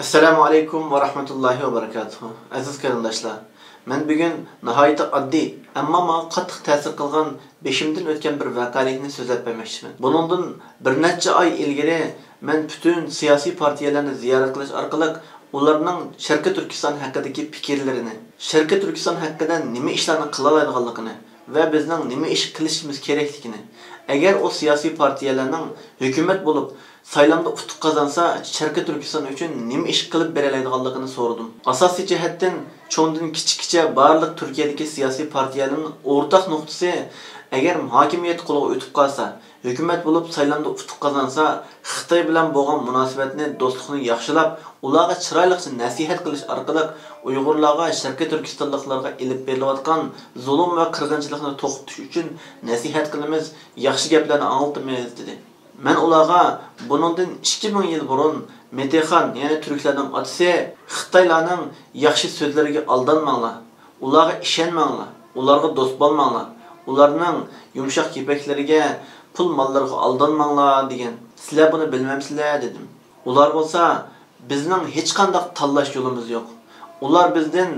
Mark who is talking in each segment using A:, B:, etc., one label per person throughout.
A: Assalamu alaykum va rahmatullahi va barakatuh. Aziz qarindoshlar, men bugun nihoyat oddiy, ammo menga qattiq ta'sir qilgan beshimdan o'tgan bir voqelikni so'zlab bermoqchiman. Buningdan bir necha oy ilgari men butun siyosiy partiyalarni ziyorat qilish orqali ularning Sharqiy Turkiston haqidagi fikrlarini, Sharqiy Turkiston haqida nima ishlarni qila oladiganligini va bizning nima ish qilishimiz kerakligini, agar o siyosiy partiyalarning hukumat bo'lib saylamda utuq qazansa, Sharqiy Turkiston uchun nima ish qilib beradiganligini so'radim. Asosiy jihatdan cho'ndan kichikcha barliq Turkiyadagi siyosiy partiyalarning o'rtaq nuqtasi, agar hokimiyat qo'liga o'tib qolsa, hukumat bo'lib saylamda utuq qazansa, Xitoy bilan bo'lgan munosabatni, do'stlikni yaxshilab, ularga chiroyliqcha nasihat qilish orqali Uyg'urlarga, Sharqiy Turkistonliklarga ilib berilayotgan zulm va qirg'inchilikni to'xtatish uchun nasihat qilamiz, yaxshi gaplarni anglitamiz dedi. Men ularga buningdan 2000 yil burun Metexan, ya'ni turklarning otasi, Xitoylarning yaxshi so'zlariga aldanmanglar, ularga ishonmanglar, ularga do'st bo'lmanglar, ularning yumshoq kepaklariga, pul mollariga aldanmanglar degan. Sizlar buni bilmamsizlar dedim. Ular bo'lsa, bizning hech qanday tanlash yo'limiz yo'q. Ular bizdan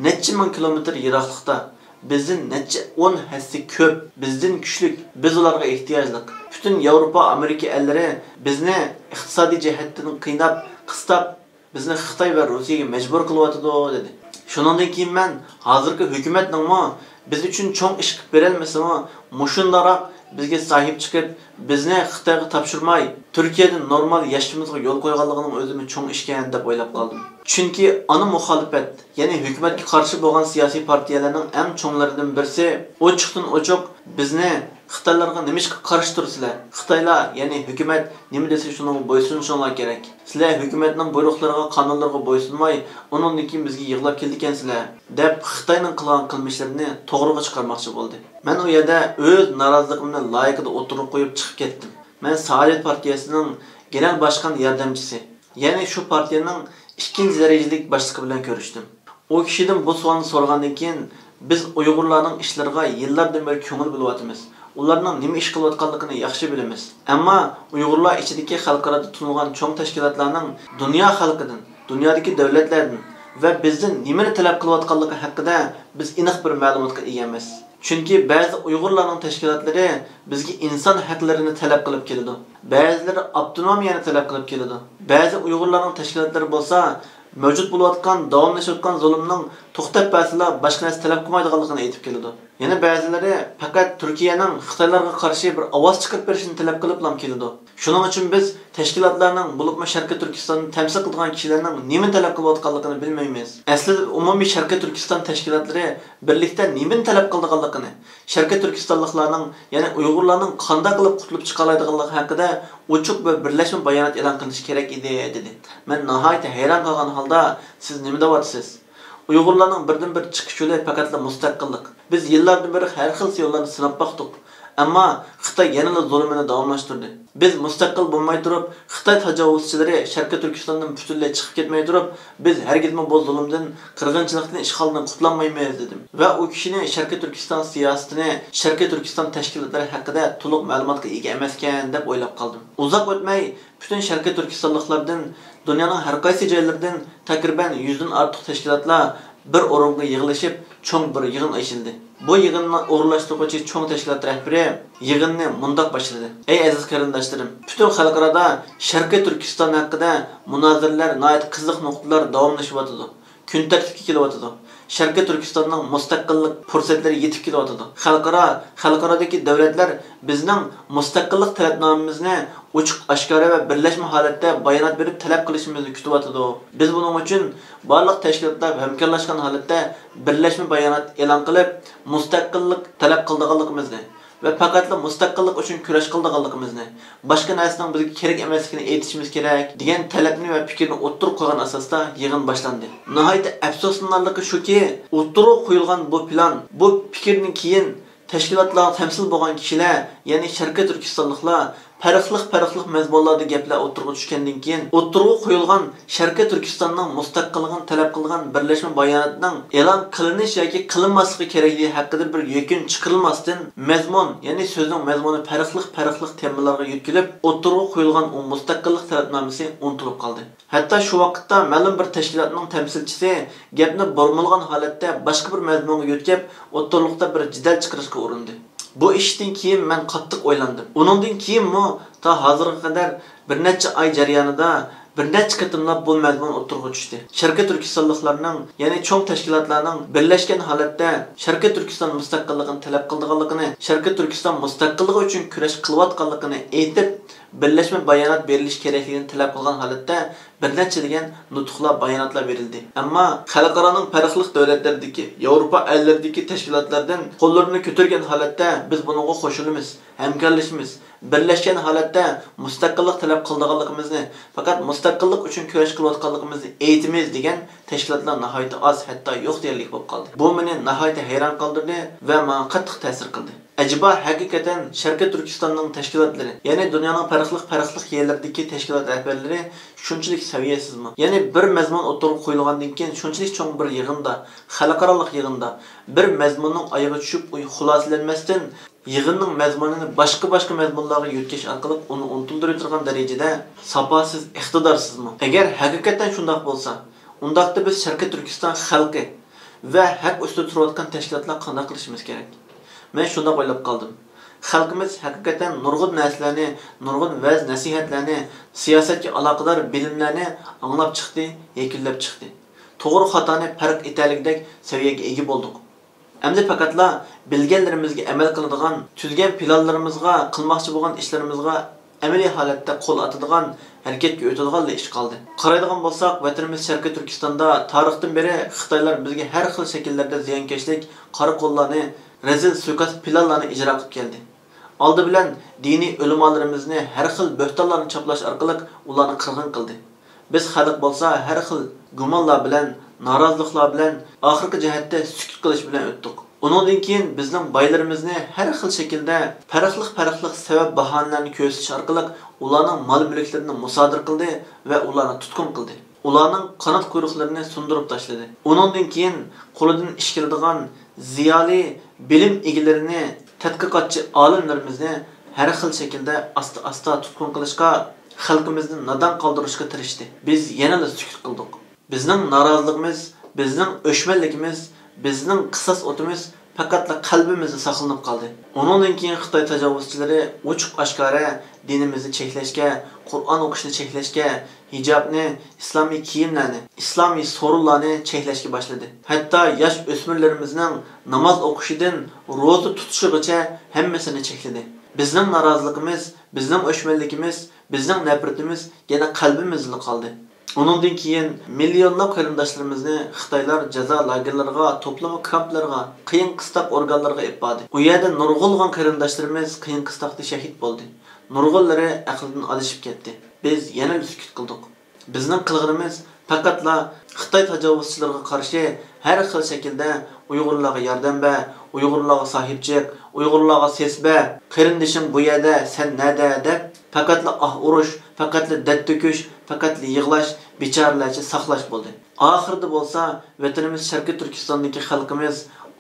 A: necha ming kilometr yiroqlikda, bizdan necha 10 hassa ko'p, bizdan kuchli, biz ularga ehtiyojli. Bütün Avrupa, Amerika ellari bizni iqtisodiy jihatdan qiynab, qistab, bizni Xitoy va Rossiyaga majbur qilyapti dedi. Shuningdan keyin men hozirgi hukumatning biz uchun cho'ng ish qilib berolmasa-mu, mushundaroq bizga sahib chiqib, bizni Xitoyga topshirmay, Turkiyada normal yashashimizga yo'l qo'yganligining o'zimi cho'ng ishgan deb o'ylab qoldim. Chunki ana muxolifat, ya'ni hukumatga qarshi bo'lgan siyosiy partiyalarning eng cho'nglaridan birisi ochiqdan ochiq bizni Xitoylarga nima ishga qarshi tursizlar? Xitoylar, ya'ni hukumat nima desa shuni bo'ysunishinglar kerak. Sizlar hukumatning buyruqlariga, qonunlarga bo'ysunmay, undan keyin bizga yig'lab keldikansizlar, deb Xitoyning qilgan qilmishlarini to'g'riga chiqarmoqchi bo'ldi. Men u yerda o'z noroziligimni loyiqida o'tirib qo'yib chiqib ketdim. Men Saadət partiyasining genel başkan yordamchisi, ya'ni shu partiyaning ikkinchi darajalik boshlig'i bilan ko'rishdim. O kishidan bu savolni so'ragandan keyin biz Uyg'urlarning ishlariga yillardan beri ko'ngil bo'lyapmiz. Ularning nima ish qilayotganligini yaxshi bilamiz. Ammo Uyg'urlar ichidagi xalqaro tunilgan cho'ng tashkilotlarning dunyo xalqidan, dunyodagi davlatlardan va bizdan nimani talab qilayotganligi haqida biz aniq bir ma'lumotga ega emas. Chunki ba'zi Uyg'urlarning tashkilotlari bizga inson haqlarini talab qilib keladi. Ba'zilari avtonomiyani talab qilib keladi. Ba'zi Uyg'urlarning tashkilotlari bo'lsa, mavjud bo'layotgan, davomlashayotgan zulmning to'xtab basila boshqa narsa talab qilmaydiganligini aytib keladi. Yana ba'zilari faqat Turkiyaning Xitoylarga qarshi bir ovoz chiqarib berishini talab qilib keladi. Shuning uchun biz tashkilotlarning, bo'libmi Sharqiy Turkistonni tamsil qilgan kishilarning nima talab qilayotganligini bilmaymiz. Aslida umumiy Sharqiy Turkiston tashkilotlari birlikda nima talab qilganligini, Sharqiy Turkistonliklarning, ya'ni Uyg'urlarning qanday qilib qutulib chiqa oladiganligi haqida ochiq va birlashma bayonot e'lon qilish kerak edi dedi. Men nihoyat hayron qolgan holda, siz nima deyapsiz? Uyg'urlarning birdan-bir chiqish yo'li faqatla mustaqillik. Biz yillardan beri har xil yo'llarni sinab baqdik. Ammo Xitoy yanada zulmini davomlashtirdi. Biz mustaqil bo'lmay turib, Xitoy tajovuzchilari Sharqiy Turkistondan butunlay chiqib ketmay turib, biz hargizmi bu zulmdan, qirg'inchilikdan, ishg'oldan qutlanmaymiz dedim. Va u kishini Sharqiy Turkiston siyosatini, Sharqiy Turkiston tashkilotlari haqida to'liq ma'lumotga ega emas ekan deb o'ylab qoldim. Uzoq o'tmay, butun Sharqiy Turkistonliklardan, dunyoning har qaysi joylaridan takriban 100 dan ortiq tashkilotlar bir o'ringa yig'ilishib, cho'ng bir yig'in ochildi. Bu yig'inni o'rinlashtiruvchi cho'ng tashkilot rahbari yig'inni mundoq boshladi. Ey aziz qarindoshlarim, butun xalqaro Sharqiy Turkiston haqida munozaralar, nihoyat qiziq nuqtalar davomlashyapti. Kun tartibga kelyapti. Sharqiy Turkistonning mustaqillik fursatlari yetib kelyapti. Xalqarodagi davlatlar bizning mustaqillik talabnomamizni ochiq, oshkora va birlashma holatda bayonot berib talab qilishimizni kutyapti. Biz buning uchun barliq tashkilotlar hamkorlashgan holatda birlashma bayonot e'lon qilib, mustaqillik talab qilganligimizni va faqatla mustaqillik uchun kurash qilganligimizni, boshqa narsaning bizga kerak emasligini aytishimiz kerak degan talabni va fikrni o'ttirib qo'ygan asosda yig'in boshlandi. Nihoyat afsuslanarligi shuki, o'ttirib qo'yilgan bu plan, bu fikrning keyin tashkilotlar tamsil bo'lgan kishilar, ya'ni Sharqiy Turkistonliklar farqlı mazmunlarda gaplar o'tirg'a tushgandan keyin o'tirg'a qo'yilgan Sharqiy Turkistonning mustaqilligini talab qilgan birlashma bayonotining e'lon qilinish yoki qilinmasligi kerakligi haqida bir yakun chiqarilmasdan mazmun, ya'ni so'zning mazmuni farqli temalarga yetkilib, o'tirg'a qo'yilgan u mustaqillik talabnomasi unutilib qoldi. Hatto shu vaqtda ma'lum bir tashkilotning tamsilchisi gapni bo'lmagan holatda boshqa bir mazmunga yetkazib, o'tirliqda bir jidal chiqarishga urindi. Bu ishdan keyin men qattiq o'ylandim. Uningdan keyinmi ta hozirga qadar bir necha oy jarayonida bir necha qatimlab bu mazmun o'tirg'a tushdi. Sharqiy Turkistonliklarning, ya'ni cho'ng tashkilotlarning birlashgan holatda Sharqiy Turkiston mustaqilligini talab qilganligini, Sharqiy Turkiston mustaqilligi uchun kurash qilayotganligini aytib, birlashma bayonot berilish kerakligini talab qilgan holatda bir necha degan nutqlar bayonotlar berildi. Ammo xalqaroning farqli davlatlardagi, Yevropa elleridagi tashkilotlardan qo'llarini ko'targan holatda biz bunga qo'shilamiz, hamkorlashamiz, birlashgan holatda mustaqillik talab qilganligimizni, faqat mustaqillik uchun kurash qilayotganligimizni aytamiz degan tashkilotlar nihoyatda oz, hatto yo'q deyarlik bo'lib qoldi. Bu meni nihoyatda hayron qoldirdi va menga qattiq ta'sir qildi. Acaba hakikaten Sharqiy Turkistonning tashkilotlari, ya'ni dunyoning farqli yerlardagi tashkilot rahbarlari shunchalik saviyasizmi? Ya'ni bir mazmun o'tirib qo'yilgandan keyin shunchalik cho'ng bir yig'inda, xalqaro yig'inda bir mazmunning oyiga tushib, xulosalanmasdan yig'inning mazmunini boshqa mazmunlarga yetkazish orqali uni unutildirib turgan darajada safosiz, iqtidorsizmi? Agar hakikaten shunday bo'lsa, undaqda biz Sharqiy Turkiston xalqi va haq ustida turayotgan tashkilotlar qanday qilishimiz kerak? Men shunda o'ylab qoldim. Xalqimiz hakikaten nurg'un narsalarni, nurg'un vaz nasihatlarni, siyosatga aloqador bilimlarni anglab chiqdi, yakunlab chiqdi. To'g'ri xatoni farq etaylikdek saviyaga ega bo'ldik. Endi faqatla bilganlarimizga amal qiladigan, tuzgan planlarimizga, qilmoqchi bo'lgan ishlarimizga amaliy holatda qo'l atadigan, harakatga o'tadigan ish qoldi. Qaraydigan bo'lsak, vatanimiz Sharqiy Turkistonda tarixdan beri Xitoylar bizga har xil shakllarda ziyonkashlik, qora qo'llarni, rezil suiqasd planlarni ijro qilib keldi. Oldi bilan diniy ulamolarimizni har xil bo'htonlarni choplash orqali ularni qirg'in qildi. Biz xalq bo'lsa har xil gumonlar bilan, noroziliklar bilan, oxirgi jihatda sukut qilish bilan o'tdik. Undan keyin bizning boylarimizni har xil shaklda farqli sabab bahonalarni ko'rsatish orqali ularning mol-mulklarini musodir qildi va ularni tutqun qildi. Ularning qanot quyruqlarini sundirib tashladi. Undan keyin qo'lidan ish keladigan ziyoli bilim egalarini, tadqiqotchi olimlarimizni har xil shaklda asta tutqun qilishga, xalqimizni nodon qoldirishga tirishdi. Biz yana sukut qildik. Bizning noroziligimiz, bizning o'shmanligimiz, bizning qisas o'timiz faqat qalbimizda saqlanib qoldi. Undan keyin Xitoy tajovuzchilari ochiq-oshkora dinimizni cheklashga, Qur'on o'qishni cheklashga, hijobni, islomiy kiyimlarni, islomiy so'rovlarni cheklashga boshladi. Hatto yosh o'smirlarimizning namoz o'qishidan ro'za tutishigacha hammasini chekladi. Bizning noroziligimiz, bizning o'shmanligimiz, bizning nafratimiz yana qalbimizda qoldi. Onundan keyin millionlab qarindoshlarimizni Xitoylar jazo lagerlariga, to'plama kamplarga, qiyin qistoq organlarga epadi. U yerda nurg'ulg'an qarindoshlarimiz qiyin qistoqda shahid bo'ldi. Nurg'unlari aqldan adashib ketdi. Biz yana sukut qildik. Bizning qilganimiz faqatla Xitoy tajovuzchilariga qarshi har xil shaklda Uyg'urlarga yordam ber, Uyg'urlarga sahibchiq, Uyg'urlarga sesba, qarindishim bu yerda, sen nada deb faqatla urush, faqatla dad to'kish, faqatla yig'lash, bechoralarcha saqlash bo'ldi. Oxirida bo'lsa, vatanimiz Sharqiy Turkistondagi xalqimiz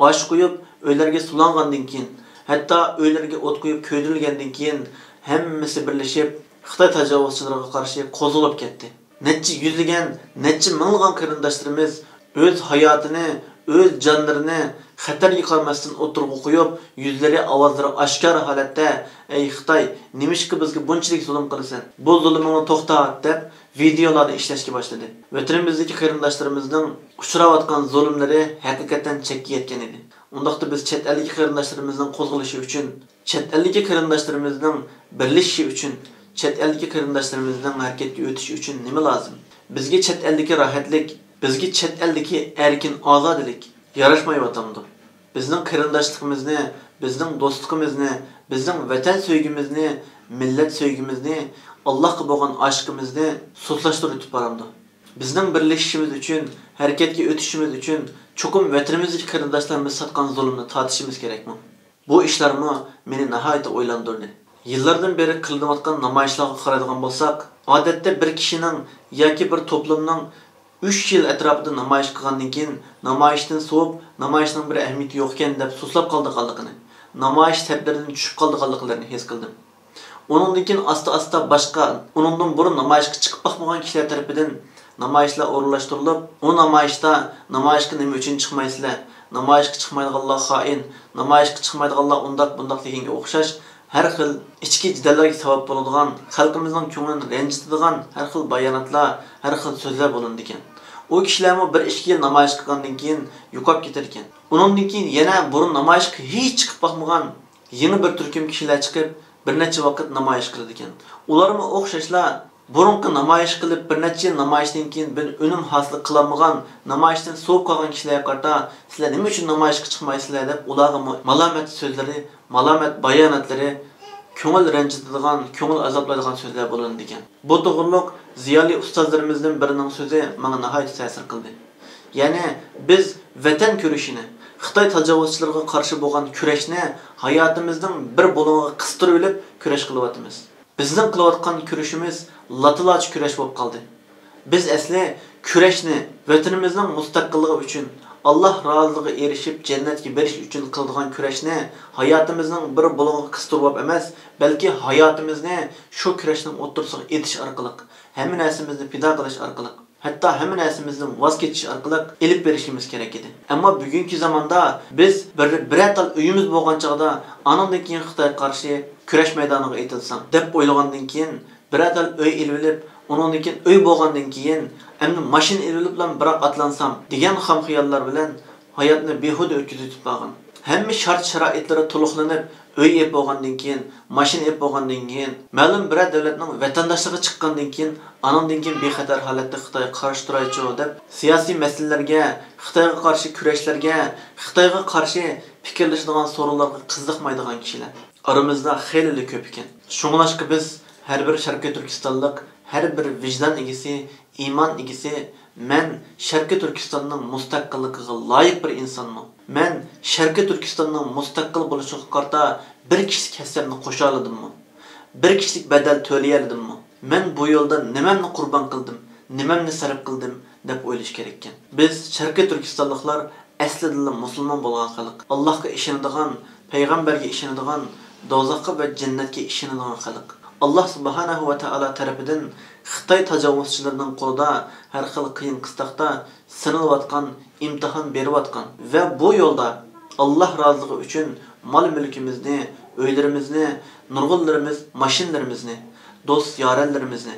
A: osh qo'yib, uylarga sulangandan keyin, hatto uylarga o't qo'yib ko'ydirilgandan keyin hammasi birlashib Xitoy tajovuzchilariga qarshi qo'zg'alib ketdi. Necha yuzlagan, necha minglagan qarindoshlarimiz o'z hayotini, o'z jonlarini xatarga qolmasdan o'tirg'i qo'yib, yuzlari, ovozlari oshkor holatda "Ey Xitoy, nimishki bizga bunchalik zulm qilsan? Bu zulmni to'xtat" deb videolarni ishlashga boshladi. Vatanimizdagi qarindoshlarimizning uchrayotgan zulmlari haqiqatan chekka yetgan edi. Undaqda biz chet eldagi qarindoshlarimizning qo'zg'alishi uchun, chet eldagi qarindoshlarimizning birlashishi uchun, chet eldagi qarindoshlarimizning harakatga o'tishi uchun nima lozim? Bizga chet eldagi rohatlik, bizga chet eldagi erkin ozodlik yarashmayotgandi. Bizning qarindoshligimizni, bizning do'stligimizni, bizning vatan sevgimizni, millat sevgimizni, Allohga bo'lgan aşkimizni so'zlashtirib boramdi. Bizning birlashishimiz uchun, harakatga o'tishimiz uchun cho'qim vatanimizdagi qarindoshlarimiz satgan zulmni tortishimiz kerakmi? Bu ishlarmi meni nihoyatda o'ylantirdi. Yıllardan beri kılınavatkan namayişlarga qaraydigan bolsak, odatda bir kishining yoki bir to'plamning 3 yil atrofida namoyish qilgandan keyin namoyishdan so'p, namoyishning bir ahamiyati yo'q ekan deb suslab qoldiganligini, namoyish sablaridan tushib qoldiganliklarini his qildim. Onundan keyin asta-asta boshqa, uningdan burun namoyishga chiqib boqmagan kishilar tarafidan namoyishlar o'rinlashtirilib, o namoyishda namoyishga nima uchun chiqmaysizlar? Namoyishga chiqmaydiganlar xoin, namoyishga chiqmaydiganlar undaq bundaq deganga o'xshash har xil ichki jidallarga sabab bo'ladigan, xalqimizning ko'nglini ranjitadigan har xil bayonotlar, har xil so'zlar bo'lindi ekan. O kishilarmi bir 2 yil namoyish qilgandan keyin yo'qolib ketar ekan. Undan keyin yana burun namoyishga hech chiqib boqmagan yeni bir turkum kishilar chiqib bir necha vaqt namoyish qiladi ekan. Ularmi o'xshashlar burunqi namoyish qilib bir necha yil namoyishdan keyin bir unum hosil qilolmagan, namoyishdan so'p qolgan kishilarga qarata sizlar nima uchun namoyishga chiqmaysizlar deb ularga malomat so'zlari, malomat bayonotlari, ko'ngil ranjitadigan, ko'ngil azoblaydigan so'zlar bo'lindi ekan. Bu to'g'riliq ziyoli ustozlarimizdan birining so'zi menga nihoyat ta'sir qildi. Ya'ni biz vatan kurashini, Xitoy tajovuzchilariga qarshi bo'lgan kurashni hayotimizning bir bo'limiga qistirib olib kurash qilyapmiz. Bizning qilayotgan kurashimiz latılaj kurash bo'lib qoldi. Biz asli kurashni vatanimizning mustaqilligi uchun, Allah razılığına erişip cennetga berish uchun qiladigan kurashni hayotimizning bir bo'limiga qistirib emas, balki hayotimizni shu kurashning o'rtasiga etish orqali, hamma narsamizni fido qilish orqali, hatto hamma narsamizdan voz kechish orqali elib berishimiz kerak edi. Ammo bugungi zamonda biz bir atal uyimiz bo'lgan chog'da anandan keyin Xitoy qarshi kurash maydoniga aytilsam deb o'ylagandan keyin bir atal uy elib, onundan keyin uy bo'lgandan keyin endi mashina elib bilan biroq atlansam degan ham xiyollar bilan hayotni behuda o'tkazib qo'ygan. Hamma shart-sharoitlari to'liqlanib, uy ep bo'lgandan keyin, mashina ep bo'lgandan keyin, ma'lum bir davlatning vatandoshligi chiqqandan keyin, anandan keyin bexatar holatda Xitoyga qarshi turaychi deb siyosiy masalalarga, Xitoyga qarshi kurashlarga, Xitoyga qarshi fikrlashadigan so'rovlarga qiziqmaydigan kishilar aramizda xeyli ko'p ekan. Shunglashqa biz har bir Sharqiy Turkistonlik, har bir vijdon egasi, iymon egasi, men Sharqiy Turkistonning mustaqilligiga loyiq bir insonman. Men Sharqiy Turkistonning mustaqil bo'lishiga qarta bir kishilik hassamni qo'sha oldimmi? Bir kishilik badal to'layaldimmi? Men bu yo'lda nimamni qurbon qildim, nimamni sarf qildim deb o'ylash kerak ekan. Biz Sharqiy Turkistonliklar aslida musulmon bo'lgan xalq, Allohga ishonadigan, payg'ambarga ishonadigan, dozoqqa va jannatga ishonadigan xalq. Allah subhanahu va taolo tarafidan Xitoy tajovuzchilarining qo'lida har xil qiyin qistoqda sinalayotgan, imtihon berayotgan va bu yo'lda Allah roziligi uchun mol-mulkimizni, uylarimizni, nurg'unlarimiz, mashinlarimizni, do'st yoranlarimizni,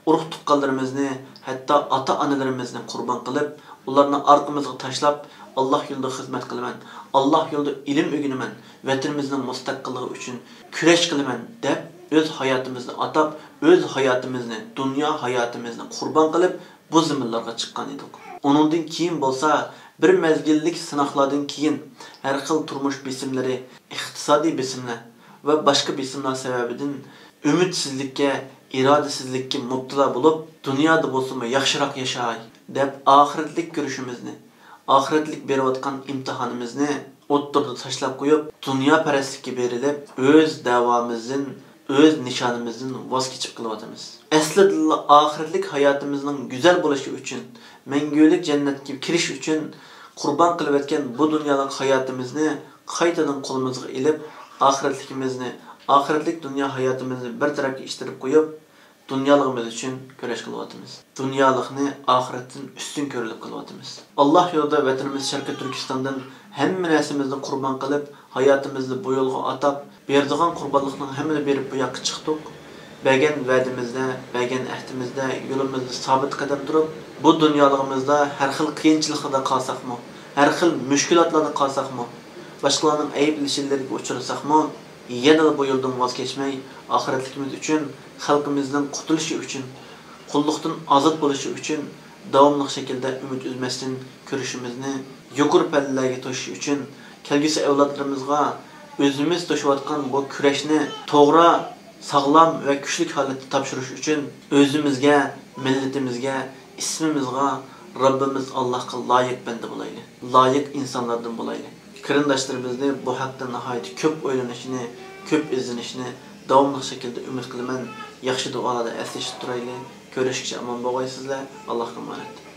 A: urug' tuqqanlarimizni, hatto ota-onalarimizni qurbon qilib, ularni orqamizga tashlab Allah yo'lida xizmat qilaman, Allah yo'lida ilm o'rganaman, vatanimizning mustaqilligi uchun kurash qilaman deb o'z hayotimizni atab, o'z hayotimizni, dunyo hayotimizni qurbon qilib bu zaminlarga chiqqan edik. Uningdan keyin bo'lsa, bir mezgillik sinoqlardan keyin har xil turmush besimlari, iqtisodiy besimlar va boshqa besimlar sababidan umidsizlikka, irodasizlikka mubtalo bo'lib, dunyoda bo'lsa-mu yaxshiroq yashay deb oxiratlik ko'rishimizni, oxiratlik berayotgan imtihonimizni o'ttirda tashlab qo'yib, dunyo parastlikka berilib, o'z davomimizdan, o'z nishonimizdan voz kechib qilyapmiz. Aslida oxiratlik hayotimizning go'zal bo'lishi uchun, mangulik jannatga kirish uchun qurbon qilib o'tgan bu dunyolik hayotimizni qaytadan qo'limizga ilib, oxiratligimizni, oxiratlik dunyo hayotimizni bir tarafga ishtirib qo'yib, dunyoligimiz uchun kurash qilyapmiz. Dunyolikni oxiratdan ustun ko'rilib qilyapmiz. Alloh yo'lida vatanimiz Sharqiy Turkistondan hamma narsamizni qurbon qilib, hayotimizni bu yo'lga atab, berdigan qurbonlikning hammani berib bu yoqqa chiqdik. Bergan va'dimizda, bergan ahdimizda yo'limizda sabit qadam turib, bu dunyoligimizda har xil qiyinchiliklarda qolsaqmi, har xil mushkulotlarda qolsaqmi, boshqalarning ayblashilariga uchrasaqmi, yana bu yo'ldan voz kechmay, oxiratligimiz uchun, xalqimizning qutulishi uchun, qulluqdan ozod bo'lishi uchun davomli shaklda umid uzmasdan ko'rishimizni yuqori pallalarga tashish uchun, kelgusi avlodlarimizga o'zimiz to'shayotgan bu kurashni to'g'ri, sog'lom va kuchli holatda topshirish uchun o'zimizga, millatimizga, ismimizga Rabbimiz Allohga loyiq banda bo'laylik. Loyiq insonlardan bo'laylik. Qarindoshlarimizni bu haqda nihoyat ko'p o'ylanishini, ko'p izlanishni davomli şekilde ümid qilaman. Yaxshi duolarda əslashib turaylik. Görüşkice aman boğaysizlar. Allah'a emanet.